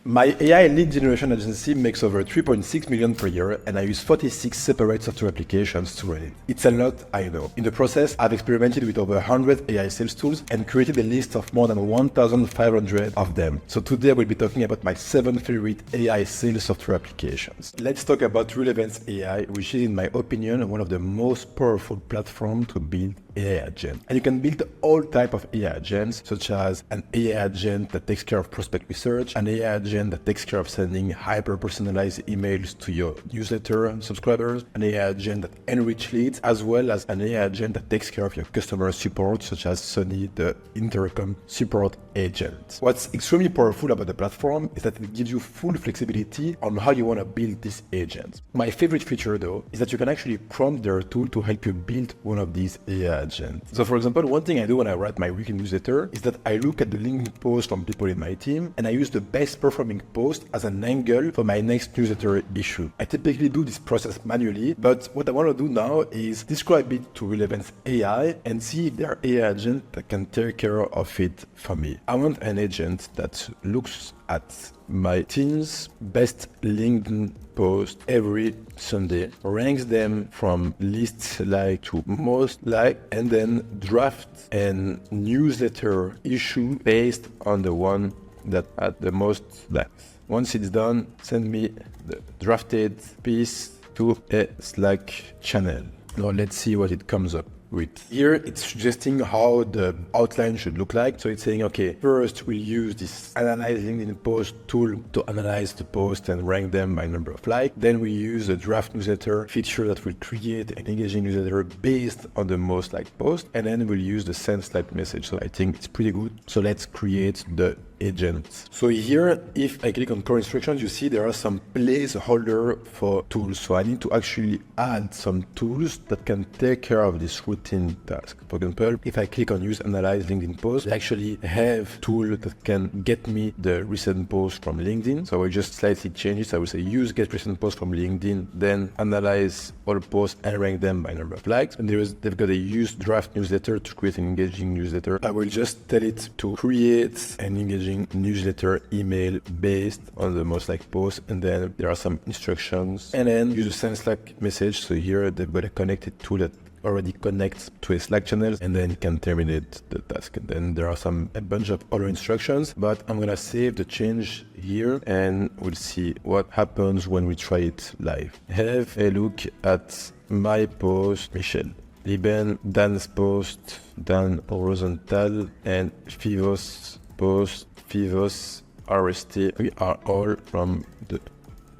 My AI lead generation agency makes over 3.6 million per year, and I use 46 separate software applications to run it. It's a lot, I know. In the process, I've experimented with over 100 AI sales tools and created a list of more than 1,500 of them. So today we'll be talking about my 7 favorite AI sales software applications. Let's talk about Relevance AI, which is, in my opinion, one of the most powerful platforms to build AI agent. And you can build all type of AI agents, such as an AI agent that takes care of prospect research, an AI agent that takes care of sending hyper-personalized emails to your newsletter subscribers, an AI agent that enrich leads, as well as an AI agent that takes care of your customer support, such as Sony, the intercom support agent. What's extremely powerful about the platform is that it gives you full flexibility on how you want to build this agent. My favorite feature, though, is that you can actually prompt their tool to help you build one of these AI agents. So for example, one thing I do when I write my weekly newsletter is that I look at the LinkedIn posts from people in my team and I use the best performing post as an angle for my next newsletter issue. I typically do this process manually, but what I want to do now is describe it to Relevance AI and see if there are AI agents that can take care of it for me. I want an agent that looks at my team's best LinkedIn post every Sunday, ranks them from least like to most like, and then draft a newsletter issue based on the one that had the most likes. Once it's done, send me the drafted piece to a Slack channel. Now let's see what it comes up with. Here it's suggesting how the outline should look like. So it's saying, okay, first we'll use this analyze LinkedIn post tool to analyze the post and rank them by number of likes. Then we use a draft newsletter feature that will create an engaging newsletter based on the most liked post. And then we'll use the send slide message. So I think it's pretty good. So let's create the agents. So here, if I click on core instructions, you see there are some placeholder for tools. So I need to actually add some tools that can take care of this routine task. For example, if I click on use analyze LinkedIn post, I actually have tool that can get me the recent post from LinkedIn. So I will just slightly change it. I will say use get recent post from LinkedIn, then analyze all posts and rank them by number of likes. And they've got a use draft newsletter to create an engaging newsletter. I will just tell it to create an engaging newsletter email based on the most liked post, and then there are some instructions, and then use a send Slack message. So here they've got a connected tool that already connects to a Slack channel, and then you can terminate the task. And then there are a bunch of other instructions, but I'm gonna save the change here and we'll see what happens when we try it live. Have a look at my post, Michel Liben, Dan's post, Dan Rosenthal, and Fivos post, Fivos RST. We are all from the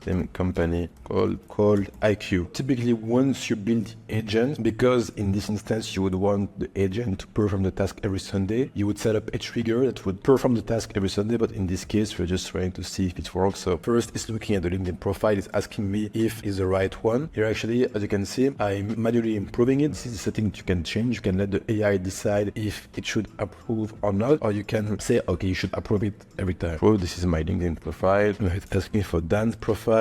same company called IQ. Typically, once you build agents, because in this instance you would want the agent to perform the task every Sunday, you would set up a trigger that would perform the task every Sunday. But in this case, we're just trying to see if it works. So first, it's looking at the LinkedIn profile. It's asking me if it's the right one. Here, actually, as you can see, I'm manually improving it. This is a setting that you can change. You can let the AI decide if it should approve or not, or you can say, okay, you should approve it every time. So this is my LinkedIn profile. It's asking for Dan's profile.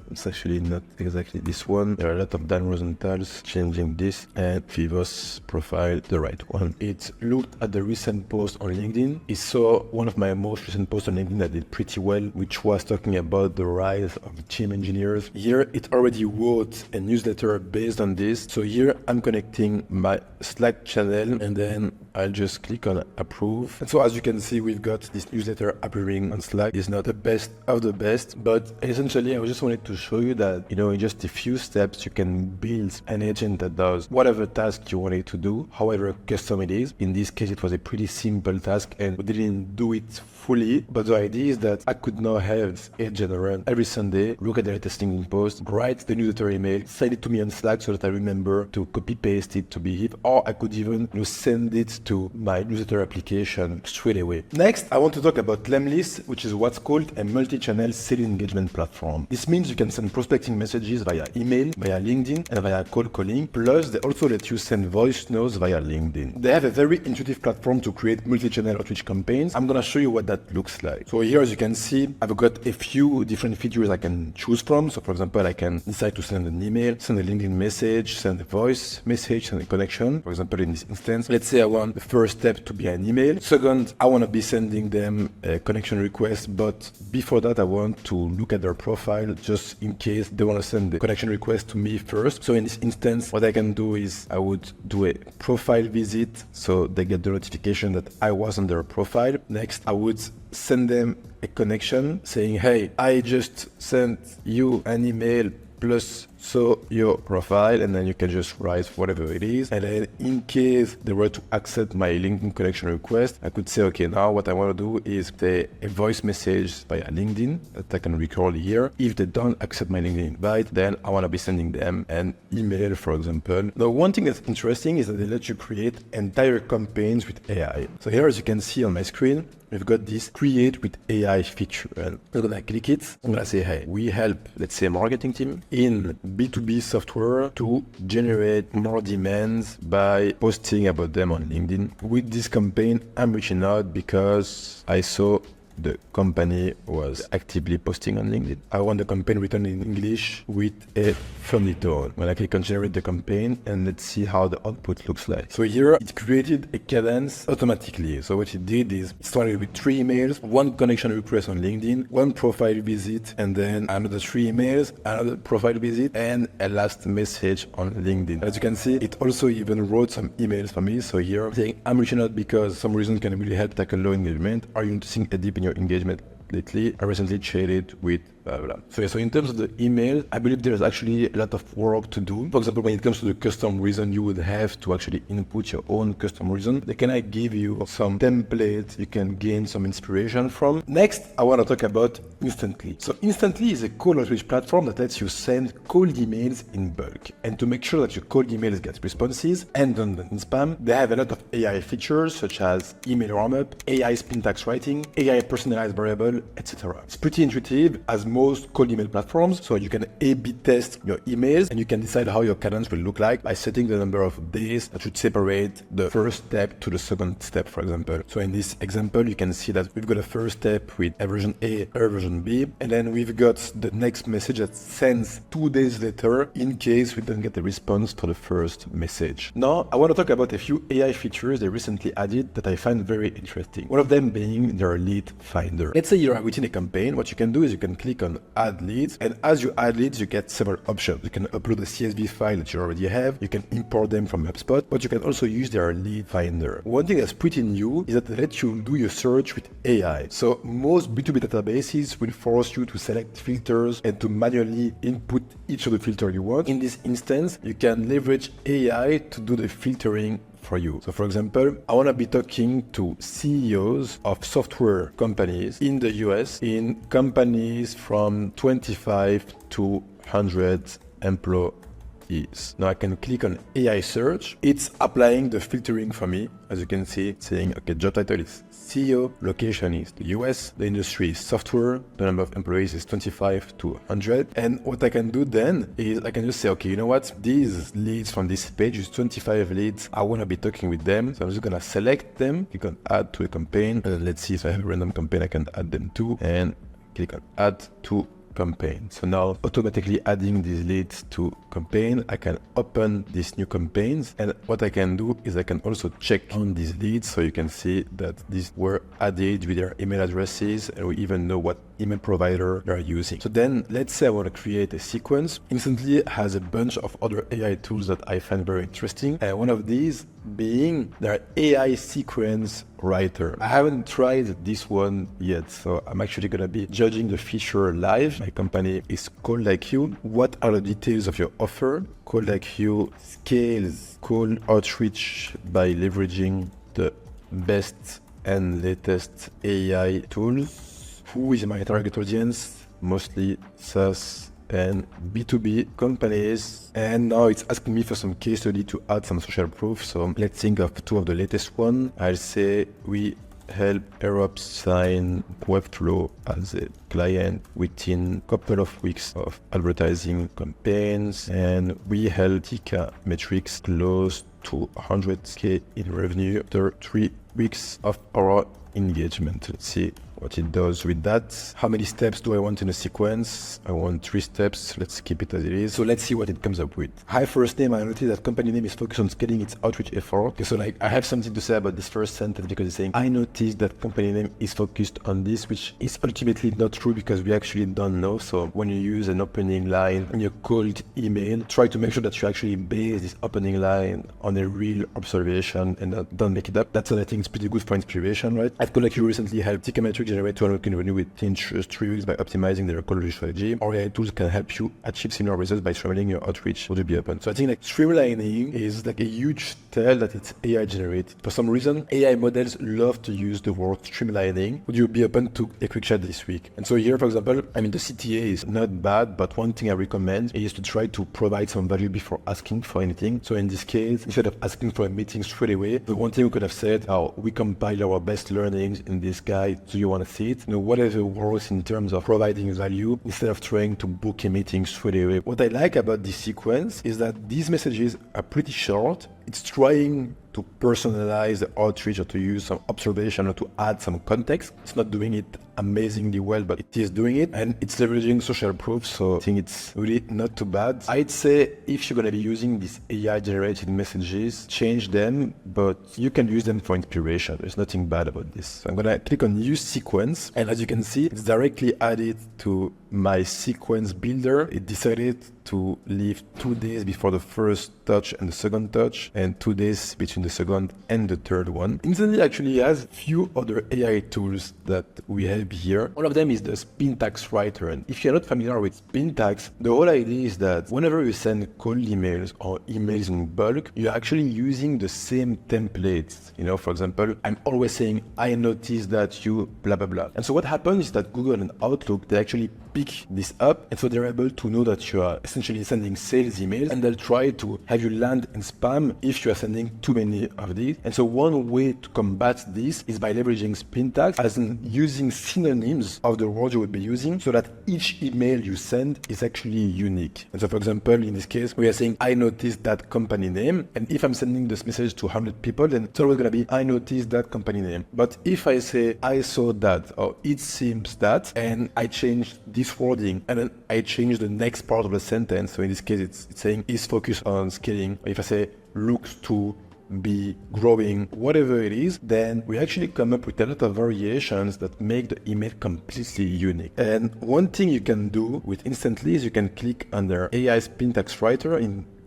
It's actually not exactly this one. There are a lot of Dan Rosenthals. Changing this, and Fivos profile, the right one. It looked at the recent post on LinkedIn. It saw one of my most recent posts on LinkedIn that did pretty well, which was talking about the rise of team engineers. Here it already wrote a newsletter based on this. So here I'm connecting my Slack channel, and then I'll just click on approve. And so as you can see, we've got this newsletter appearing on Slack. It's not the best of the best, but essentially I just wanted to show you that, in just a few steps, you can build an agent that does whatever task you want it to do, however custom it is. In this case, it was a pretty simple task and we didn't do it fully, but the idea is that I could now have this agent run every Sunday, look at the latest LinkedIn post, write the newsletter email, send it to me on Slack so that I remember to copy paste it to be hip, or I could even send it to my newsletter application straight away. Next, I want to talk about Lemlist, which is what's called a multi-channel sales engagement platform. This means you can can send prospecting messages via email, via LinkedIn, and via cold calling. Plus, they also let you send voice notes via LinkedIn. They have a very intuitive platform to create multi-channel outreach campaigns. I'm gonna show you what that looks like. So here, as you can see, I've got a few different features I can choose from. So for example, I can decide to send an email, send a LinkedIn message, send a voice message, send a connection. For example, in this instance, let's say I want the first step to be an email. Second, I want to be sending them a connection request, but before that, I want to look at their profile just in case they want to send the connection request to me first. So in this instance, what I can do is I would do a profile visit so they get the notification that I was on their profile. Next, I would send them a connection saying, hey, I just sent you an email plus so your profile, and then you can just write whatever it is. And then in case they were to accept my LinkedIn connection request, I could say, okay, now what I want to do is say a voice message via LinkedIn that I can record here. If they don't accept my LinkedIn invite, then I want to be sending them an email, for example. Now, one thing that's interesting is that they let you create entire campaigns with AI. So here, as you can see on my screen, we've got this create with AI feature. And I'm gonna click it. I'm gonna say, hey, we help, let's say, a marketing team in B2B software to generate more demands by posting about them on LinkedIn. With this campaign, I'm reaching out because I saw the company was actively posting on LinkedIn. I want the campaign written in English with a friendly tone. When I click on generate the campaign, and let's see how the output looks like. So here it created a cadence automatically. So what it did is it started with 3 emails, 1 connection request on LinkedIn, 1 profile visit, and then another 3 emails, another profile visit, and a last message on LinkedIn. As you can see, it also even wrote some emails for me. So here saying, I'm reaching out because some reason can really help tackle low engagement. Are you noticing a dip in your engagement lately? I recently traded with blah, blah. So in terms of the email, I believe there's actually a lot of work to do. For example, when it comes to the custom reason, you would have to actually input your own custom reason. They can give you some templates you can gain some inspiration from. Next, I want to talk about Instantly. So Instantly is a cold outreach platform that lets you send cold emails in bulk. And to make sure that your cold emails get responses and don't end in spam, they have a lot of AI features such as email warm-up, AI spin tax writing, AI personalized variable, etc. It's pretty intuitive as most cold email platforms, so you can A/B test your emails and you can decide how your cadence will look like by setting the number of days that should separate the first step to the second step, for example. So in this example, you can see that we've got a first step with a version A or a version B, and then we've got the next message that sends 2 days later in case we don't get a response for the first message. Now, I want to talk about a few AI features they recently added that I find very interesting. One of them being their lead finder. Let's say you're within a campaign. What you can do is you can click on add leads, and as you add leads, you get several options. You can upload a CSV file that you already have, you can import them from HubSpot, but you can also use their lead finder. One thing that's pretty new is that they let you do your search with AI. So most B2B databases will force you to select filters and to manually input each of the filter you want. In this instance, you can leverage AI to do the filtering for you. So for example, I want to be talking to CEOs of software companies in the US, in companies from 25 to 100 employees. Now I can click on AI search. It's applying the filtering for me. As you can see, it's saying, okay, job title is CEO, location is the US, the industry is software, the number of employees is 25 to 100. And what I can do then is I can just say, okay, you know what? These leads from this page is 25 leads. I want to be talking with them. So I'm just going to select them, click on add to a campaign. And let's see if I have a random campaign I can add them to, and click on add to campaign. So now automatically adding these leads to campaign, I can open these new campaigns, and what I can do is I can also check on these leads so you can see that these were added with their email addresses, and we even know what email provider they're using. So then let's say I want to create a sequence. Instantly has a bunch of other AI tools that I find very interesting, and one of these being their AI sequence writer. I haven't tried this one yet, so I'm actually going to be judging the feature live. My company is Call Like You. What are the details of your offer? Call Like You scales cold outreach by leveraging the best and latest AI tools. Who is my target audience? Mostly SaaS and B2B companies. And now it's asking me for some case study to add some social proof. So let's think of 2 of the latest one. I'll say we help Europe sign Webflow as a client within a couple of weeks of advertising campaigns, and we help Tika Metrics close to 100K in revenue after 3 weeks of our engagement. Let's see what it does with that. How many steps do I want in a sequence? I want 3 steps. Let's keep it as it is. So let's see what it comes up with. Hi, first name. I noticed that company name is focused on scaling its outreach effort. Okay, so like I have something to say about this first sentence because it's saying I noticed that company name is focused on this, which is ultimately not true because we actually don't know. So when you use an opening line in your cold email, try to make sure that you actually base this opening line on a real observation and don't make it up. That's what I think is pretty good for inspiration, right? I've like you recently helped Tika Metrics generate 200K revenue within just 3 weeks by optimizing their call strategy. Our AI tools can help you achieve similar results by streamlining your outreach. Would you be open? So I think like streamlining is like a huge tell that it's AI generated. For some reason, AI models love to use the word streamlining. Would you be open to a quick chat this week? And so here, for example, I mean, the CTA is not bad, but one thing I recommend is to try to provide some value before asking for anything. So in this case, instead of asking for a meeting straight away, the one thing we could have said, oh, we compile our best learnings in this guide. Do you want to see it? You know, whatever works in terms of providing value instead of trying to book a meeting straight away. What I like about this sequence is that these messages are pretty short. It's trying to personalize the outreach or to use some observation or to add some context. It's not doing it amazingly well, but it is doing it, and it's leveraging social proof. So I think it's really not too bad. I'd say if you're going to be using these AI generated messages, change them, but you can use them for inspiration. There's nothing bad about this. So I'm going to click on use sequence, and as you can see, it's directly added to my sequence builder. It decided to leave 2 days before the first touch and the second touch, and 2 days between the second and the third one. Instantly actually has few other AI tools that we have here. One of them is the spin tags writer. And if you're not familiar with spin tags, the whole idea is that whenever you send cold emails or emails in bulk, you're actually using the same templates. You know, for example, I'm always saying, I noticed that you blah, blah, blah. And so what happens is that Google and Outlook, they actually pick this up, and so they're able to know that you are essentially sending sales emails, and they'll try to have you land in spam if you are sending too many of these. And so one way to combat this is by leveraging spin tags, as in using synonyms of the words you would be using, so that each email you send is actually unique. And so for example, in this case, we are saying I noticed that company name, and if I'm sending this message to 100 people, then it's always going to be I noticed that company name. But if I say I saw that, or it seems that, and I change this wording, and then I change the next part of the sentence, so in this case it's saying is focused on scaling. If I say looks to be growing, whatever it is, then we actually come up with a lot of variations that make the email completely unique. And one thing you can do with Instantly is you can click under AI spin tags writer.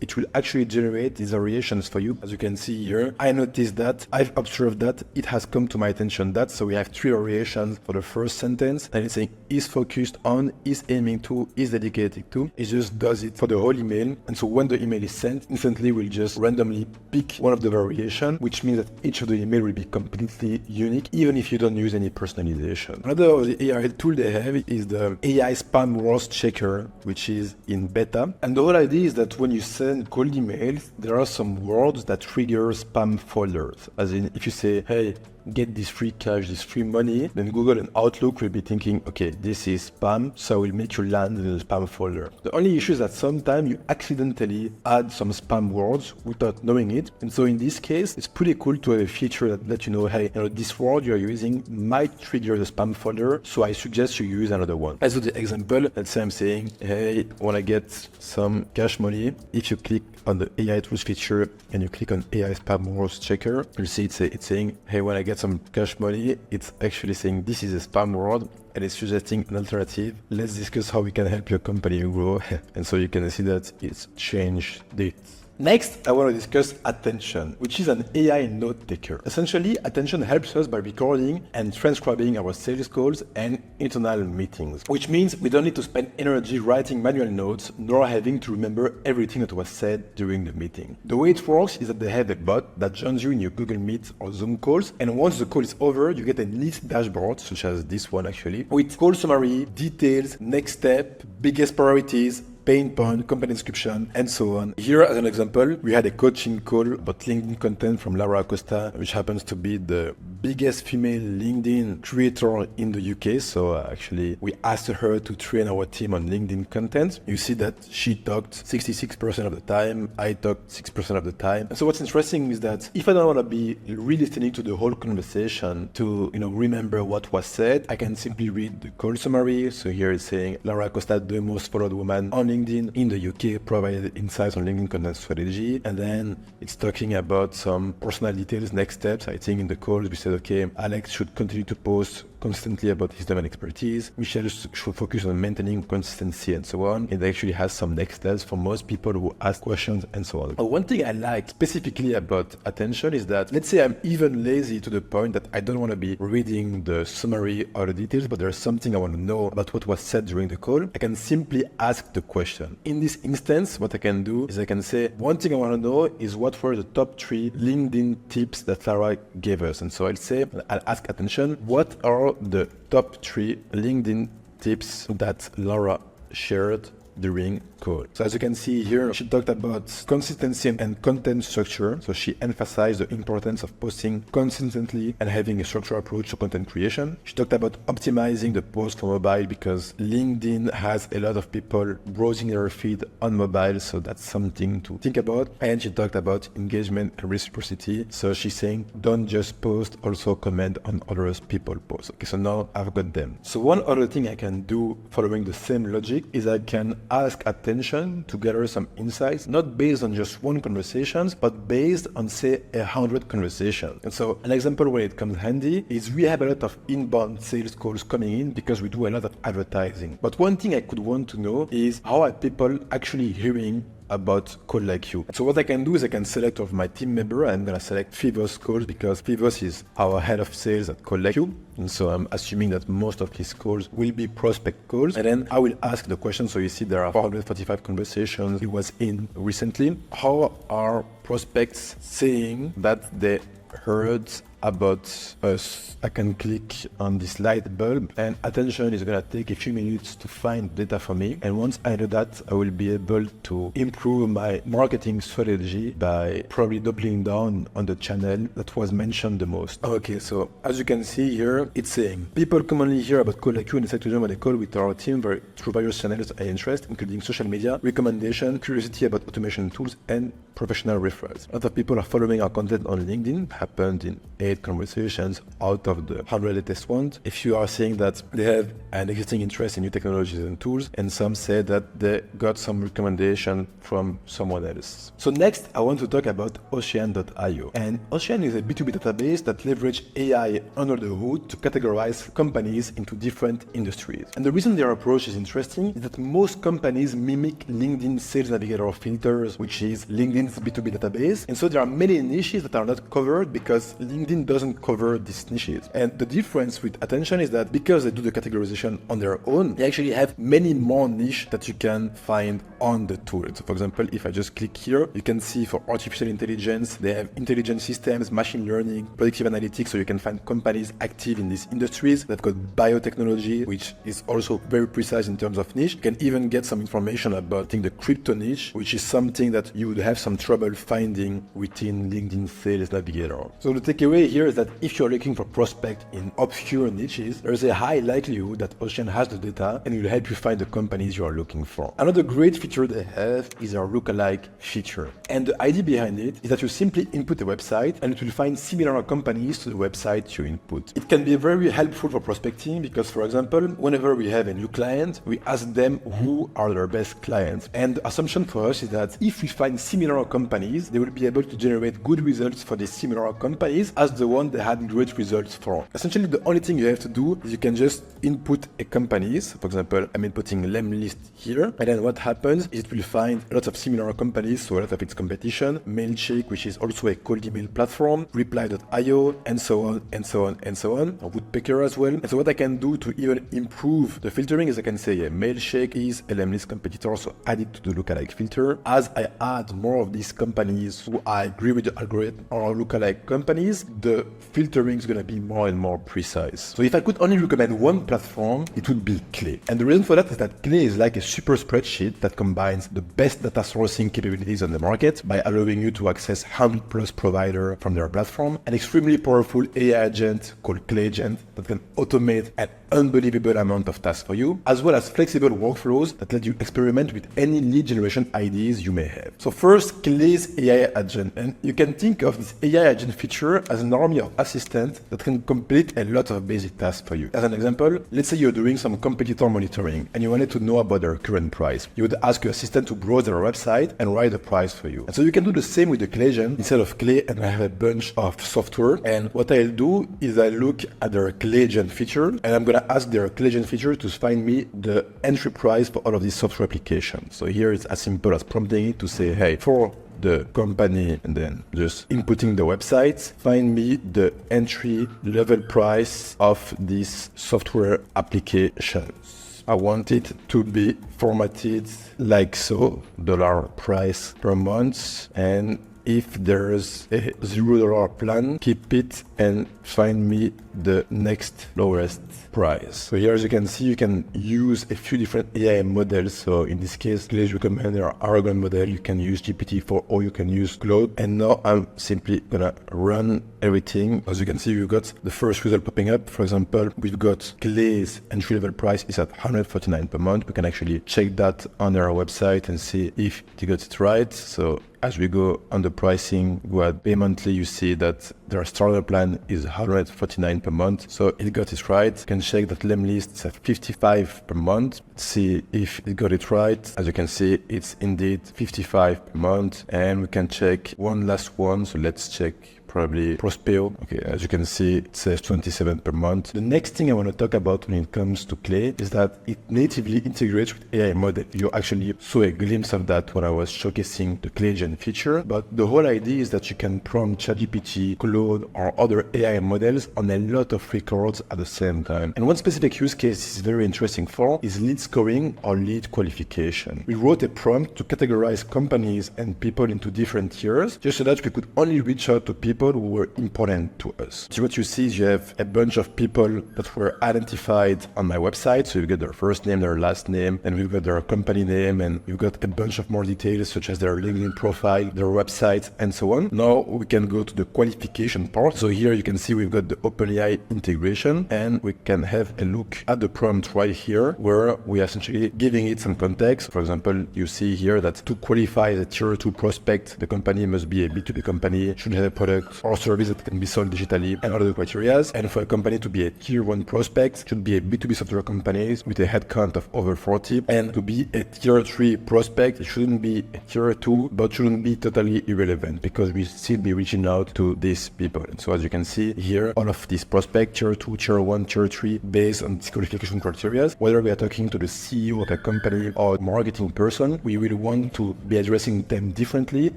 It will actually generate these variations for you. As you can see here, I noticed that, I've observed that, it has come to my attention that. So we have 3 variations for the first sentence, and it's saying is focused on, is aiming to, is dedicated to. It just does it for the whole email. And so when the email is sent, Instantly will just randomly pick one of the variation, which means that each of the email will be completely unique, even if you don't use any personalization. Another of the AI tool they have is the AI spam words checker, which is in beta. And the whole idea is that when you send cold emails, there are some words that trigger spam folders. As in, if you say, hey, get this free cash, this free money, then Google and Outlook will be thinking, okay, this is spam, so I will make you land in the spam folder. The only issue is that sometimes you accidentally add some spam words without knowing it. And so in this case, it's pretty cool to have a feature that lets you know, hey, this word you're using might trigger the spam folder, so I suggest you use another one. As with the example, let's say I'm saying, hey, I want to get some cash money. If you click on the AI tools feature and you click on AI spam words checker, you'll see it's saying, hey, when I get some cash money, it's actually saying this is a spam word, and it's suggesting an alternative. Let's discuss how we can help your company grow. And so you can see that it's changed it. Next, I want to discuss attention, which is an AI note taker. Essentially, attention helps us by recording and transcribing our sales calls and internal meetings, which means we don't need to spend energy writing manual notes, nor having to remember everything that was said during the meeting. The way it works is that they have a bot that joins you in your Google Meet or Zoom calls, and once the call is over, you get a neat dashboard, such as this one actually, with call summary, details, next step, biggest priorities, pain point, company description, and so on. Here, as an example, we had a coaching call about LinkedIn content from Lara Acosta, which happens to be the biggest female LinkedIn creator in the UK. So actually, we asked her to train our team on LinkedIn content. You see that she talked 66% of the time, I talked 6% of the time. And so what's interesting is that if I don't want to be really listening to the whole conversation to remember what was said, I can simply read the call summary. So here it's saying Laura Costa, the most followed woman on LinkedIn in the UK, provided insights on LinkedIn content strategy. And then it's talking about some personal details, next steps. I think in the call we said, okay, Alex should continue to post constantly about his domain expertise. Michelle should focus on maintaining consistency and so on. It actually has some next steps for most people who ask questions and so on. One thing I like specifically about attention is that, let's say I'm even lazy to the point that I don't want to be reading the summary or the details, but there's something I want to know about what was said during the call. I can simply ask the question. In this instance, what I can do is I can say, one thing I want to know is what were the top 3 LinkedIn tips that Laura gave us. And so I'll ask attention, what are the top 3 LinkedIn tips that Laura shared during call. So as you can see here, she talked about consistency and content structure. So she emphasized the importance of posting consistently and having a structured approach to content creation. She talked about optimizing the post for mobile because LinkedIn has a lot of people browsing their feed on mobile. So that's something to think about. And she talked about engagement and reciprocity. So she's saying, don't just post, also comment on others people post. Okay, so now I've got them. So one other thing I can do following the same logic is I can ask attention to gather some insights, not based on just one conversations, but based on say 100 conversations. And so an example where it comes handy is we have a lot of inbound sales calls coming in because we do a lot of advertising. But one thing I could want to know is how are people actually hearing about call like you. So what I can do is I can select of my team member. I'm going to select Fivos calls because Fivos is our head of sales at Call Like You. And so I'm assuming that most of his calls will be prospect calls. And then I will ask the question. So you see there are 445 conversations he was in recently. How are prospects saying that they heard about us? I can click on this light bulb and attention is going to take a few minutes to find data for me. And once I do that, I will be able to improve my marketing strategy by probably doubling down on the channel that was mentioned the most. Okay, so as you can see here, it's saying people commonly hear about Call Like You and decide to join on a call with our team through various channels of interest, including social media, recommendation, curiosity about automation tools, and professional referrals. A lot of people are following our content on LinkedIn, happened in 8 conversations out of the 100 latest ones. If you are saying that they have an existing interest in new technologies and tools, and some say that they got some recommendation from someone else. So next, I want to talk about Ocean.io. And Ocean is a B2B database that leverages AI under the hood to categorize companies into different industries. And the reason their approach is interesting is that most companies mimic LinkedIn Sales Navigator filters, which is LinkedIn's B2B database. And so there are many niches that are not covered because LinkedIn doesn't cover these niches. And the difference with attention is that because they do the categorization on their own, they actually have many more niche that you can find on the tool. So for example, if I just click here, you can see for artificial intelligence, they have intelligent systems, machine learning, predictive analytics. So you can find companies active in these industries. They've got biotechnology, which is also very precise in terms of niche. You can even get some information about, I think, the crypto niche, which is something that you would have some trouble finding within LinkedIn Sales Navigator. So the takeaway here is that if you're looking for prospect in obscure niches, there's a high likelihood that Ocean has the data and will help you find the companies you are looking for. Another great feature they have is our lookalike feature. And the idea behind it is that you simply input a website and it will find similar companies to the website you input. It can be very helpful for prospecting because, for example, whenever we have a new client, we ask them who are their best clients. And the assumption for us is that if we find similar companies, they will be able to generate good results for the similar companies as the one they had great results for. Essentially, the only thing you have to do is you can just input a company. So for example, I'm inputting Lemlist here. And then what happens is it will find a lot of similar companies, so a lot of its competition, Mailchimp, which is also a cold email platform, reply.io, and so on, and so on, and so on. Woodpecker as well. And so what I can do to even improve the filtering is I can say, yeah, Mailchimp is a Lemlist competitor, so add it to the lookalike filter. As I add more of these companies who I agree with the algorithm or lookalike companies, the the filtering is going to be more and more precise. So if I could only recommend one platform, it would be Clay. And the reason for that is that Clay is like a super spreadsheet that combines the best data sourcing capabilities on the market by allowing you to access 100 plus providers from their platform, an extremely powerful AI agent called Clay Agent that can automate an unbelievable amount of tasks for you, as well as flexible workflows that let you experiment with any lead generation ideas you may have. So first, Clay's AI agent. And you can think of this AI agent feature as an army of assistants that can complete a lot of basic tasks for you. As an example, let's say you're doing some competitor monitoring and you wanted to know about their current price. You would ask your assistant to browse their website and write the price for you. And so you can do the same with the Clay agent. Instead of Clay, and I have a bunch of software. And what I'll do is I look at their Clay agent feature and I'm gonna ask their Clay agent feature to find me the entry price for all of these software applications. So here it's as simple as prompting it to say, hey, for the company, and then just inputting the website, find me the entry level price of these software applications. I want it to be formatted like so, dollar price per month, and if there's a $0 plan, keep it and find me the next lowest price. So here, as you can see, you can use a few different AI models. So in this case, please recommend your Aragon model. You can use GPT-4 or you can use Claude. And now I'm simply gonna run everything. As you can see, we've got the first result popping up. For example, we've got Clay's entry level price is at $149 per month. We can actually check that on our website and see if they got it right. So as we go on the pricing, go at pay monthly, you see that their starter plan is $149 per month. So it got it right. You can check that Lemlist is at $55 per month. See if it got it right. As you can see, it's indeed $55 per month. And we can check one last one. So let's check probably Prospeo. Okay, as you can see, it says $27 per month. The next thing I want to talk about when it comes to Clay is that it natively integrates with AI model. You actually saw a glimpse of that when I was showcasing the Clay Gen feature, but the whole idea is that you can prompt ChatGPT, Claude, or other AI models on a lot of records at the same time. And one specific use case this is very interesting for is lead scoring or lead qualification. We wrote a prompt to categorize companies and people into different tiers, just so that we could only reach out to people who were important to us. So what you see is you have a bunch of people that were identified on my website. So you've got their first name, their last name, and we've got their company name, and you've got a bunch of more details such as their LinkedIn profile, their website, and so on. Now we can go to the qualification part. So here you can see we've got the OpenAI integration, and we can have a look at the prompt right here where we are essentially giving it some context. For example, you see here that to qualify as a tier 2 prospect, the company must be a B2B company, should have a product or service that can be sold digitally, and other criteria. And for a company to be a tier 1 prospect, should be a B2B software company with a headcount of over 40. And to be a tier 3 prospect, it shouldn't be a tier 2, but shouldn't be totally irrelevant because we still be reaching out to these people. And so as you can see here, all of these prospects, tier 2, tier 1, tier 3, based on these qualification criteria, whether we are talking to the CEO of a company or marketing person, we will want to be addressing them differently.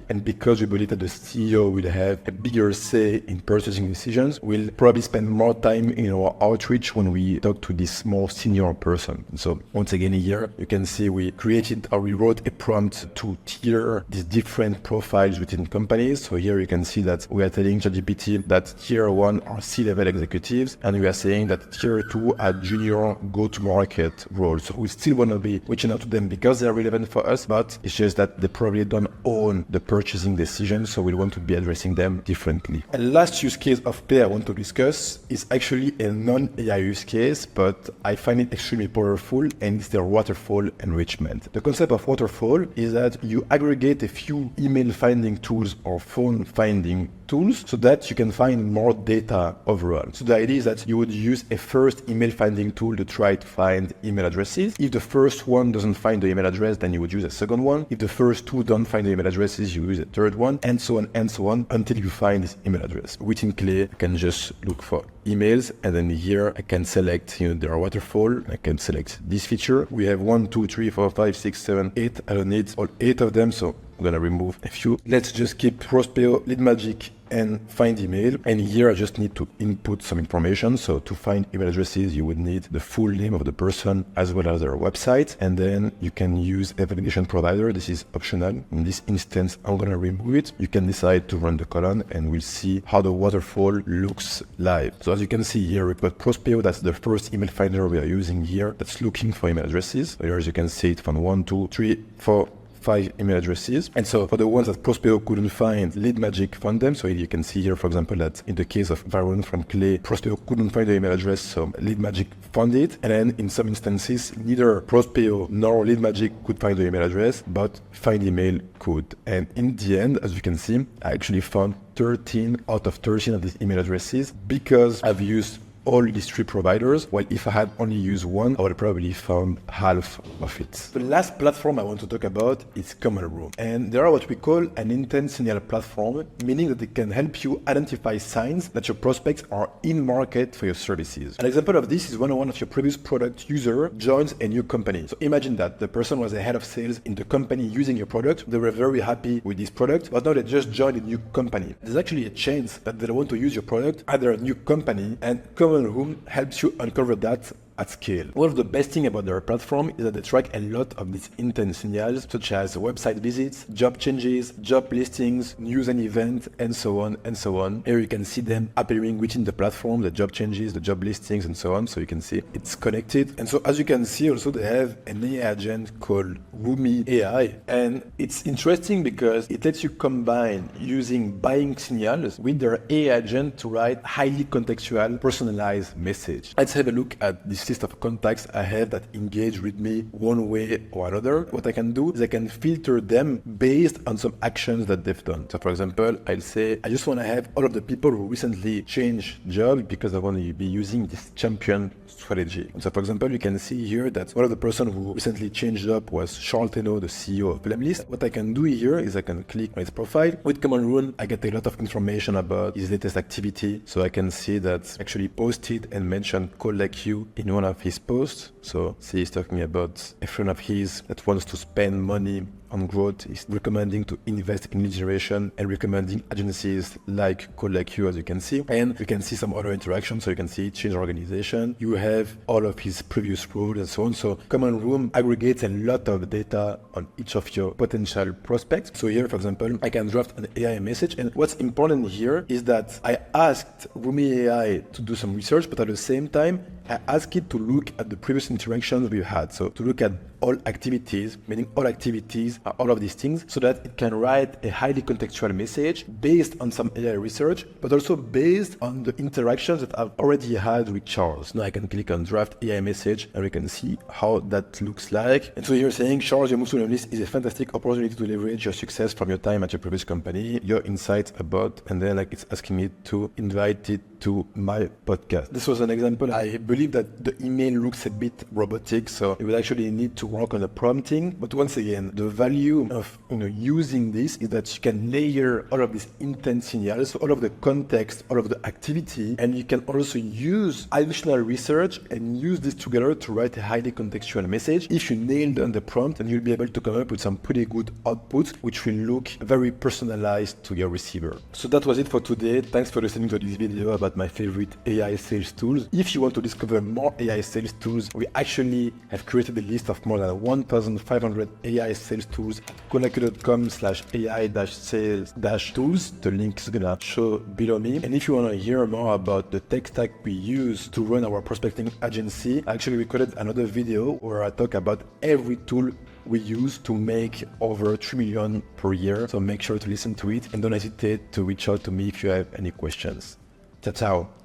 And because we believe that the CEO will have a bigger say in purchasing decisions, we'll probably spend more time in our outreach when we talk to this more senior person. And so once again here, you can see we created or we wrote a prompt to tier these different profiles within companies. So here you can see that we are telling ChatGPT that tier 1 are C-level executives, and we are saying that tier 2 are junior go-to-market roles. So we still want to be reaching out to them because they are relevant for us, but it's just that they probably don't own the purchasing decision, so we want to be addressing them differently. And last use case of Clay I want to discuss is actually a non-AI use case, but I find it extremely powerful, and it's their waterfall enrichment. The concept of waterfall is that you aggregate a few email finding tools or phone finding tools so that you can find more data overall. So the idea is that you would use a first email finding tool to try to find email addresses. If the first one doesn't find the email address, then you would use a second one. If the first two don't find the email addresses, you use a third one, and so on until you find this email address. Within Clay, I can just look for emails, and then here I can select their waterfall. I can select this feature. We have 1, 2, 3, 4, 5, 6, 7, 8. I don't need all 8 of them, so I'm gonna remove a few. Let's just keep Prospeo, LeadMagic, and find email. And here I just need to input some information. So to find email addresses, you would need the full name of the person as well as their website. And then you can use a validation provider. This is optional. In this instance, I'm going to remove it. You can decide to run the column and we'll see how the waterfall looks live. So as you can see here, we've got Prospeo. That's the first email finder we are using here. That's looking for email addresses. So here, as you can see, it found 1, 2, 3, 4, 5 email addresses. And so for the ones that Prospeo couldn't find, LeadMagic found them. So you can see here, for example, that in the case of Varun from Clay, Prospeo couldn't find the email address, so LeadMagic found it. And then in some instances, neither Prospeo nor LeadMagic could find the email address, but Find Email could. And in the end, as you can see, I actually found 13 out of 13 of these email addresses because I've used all these 3 providers, while if I had only used one, I would have probably found half of it. The last platform I want to talk about is Common Room. And they are what we call an intent signal platform, meaning that they can help you identify signs that your prospects are in market for your services. An example of this is when one of your previous product user joins a new company. So imagine that the person was a head of sales in the company using your product. They were very happy with this product, but now they just joined a new company. There's actually a chance that they want to use your product at their new company, and Common Room helps you uncover that at scale. One of the best things about their platform is that they track a lot of these intent signals, such as website visits, job changes, job listings, news and events, and so on and so on. Here you can see them appearing within the platform, the job changes, the job listings, and so on. So you can see it's connected. And so as you can see, also they have an AI agent called Rumi AI. And it's interesting because it lets you combine using buying signals with their AI agent to write highly contextual, personalized message. Let's have a look at this list of contacts I have that engage with me one way or another. What I can do is I can filter them based on some actions that they've done. So for example, I'll say, I just want to have all of the people who recently changed job because I want to be using this champion strategy. And so for example, you can see here that one of the person who recently changed job was Charles Teno, the CEO of Lemlist. What I can do here is I can click on his profile. With Common Room, I get a lot of information about his latest activity. So I can see that actually posted and mentioned call like you in one of his posts. So see, he's talking about a friend of his that wants to spend money on growth. Is recommending to invest in lead generation and recommending agencies like Call Like You, as you can see. And you can see some other interactions. So you can see change organization. You have all of his previous roles and so on. So Common Room aggregates a lot of data on each of your potential prospects. So here, for example, I can draft an AI message. And what's important here is that I asked Rumi AI to do some research, but at the same time, I asked it to look at the previous interactions we've had. So to look at all activities, meaning all activities are all of these things, so that it can write a highly contextual message based on some AI research, but also based on the interactions that I've already had with Charles. Now I can click on draft AI message and we can see how that looks like. And so you're saying, Charles, your move to Lemlist is a fantastic opportunity to leverage your success from your time at your previous company, your insights about, and then like it's asking me to invite it to my podcast. This was an example. I believe that the email looks a bit robotic, so it would actually need to work on the prompting. But once again, the value of using this is that you can layer all of these intent signals, so all of the context, all of the activity, and you can also use additional research and use this together to write a highly contextual message. If you nail down the prompt, then you'll be able to come up with some pretty good output, which will look very personalized to your receiver. So that was it for today. Thanks for listening to this video about my favorite AI sales tools. If you want to discover more AI sales tools, we actually have created a list of more than 1,500 AI sales tools at connected.com/AI-sales-tools. The link is gonna show below me. And if you want to hear more about the tech stack we use to run our prospecting agency, I actually recorded another video where I talk about every tool we use to make over 3 million per year. So make sure to listen to it and don't hesitate to reach out to me if you have any questions. Ciao, ciao.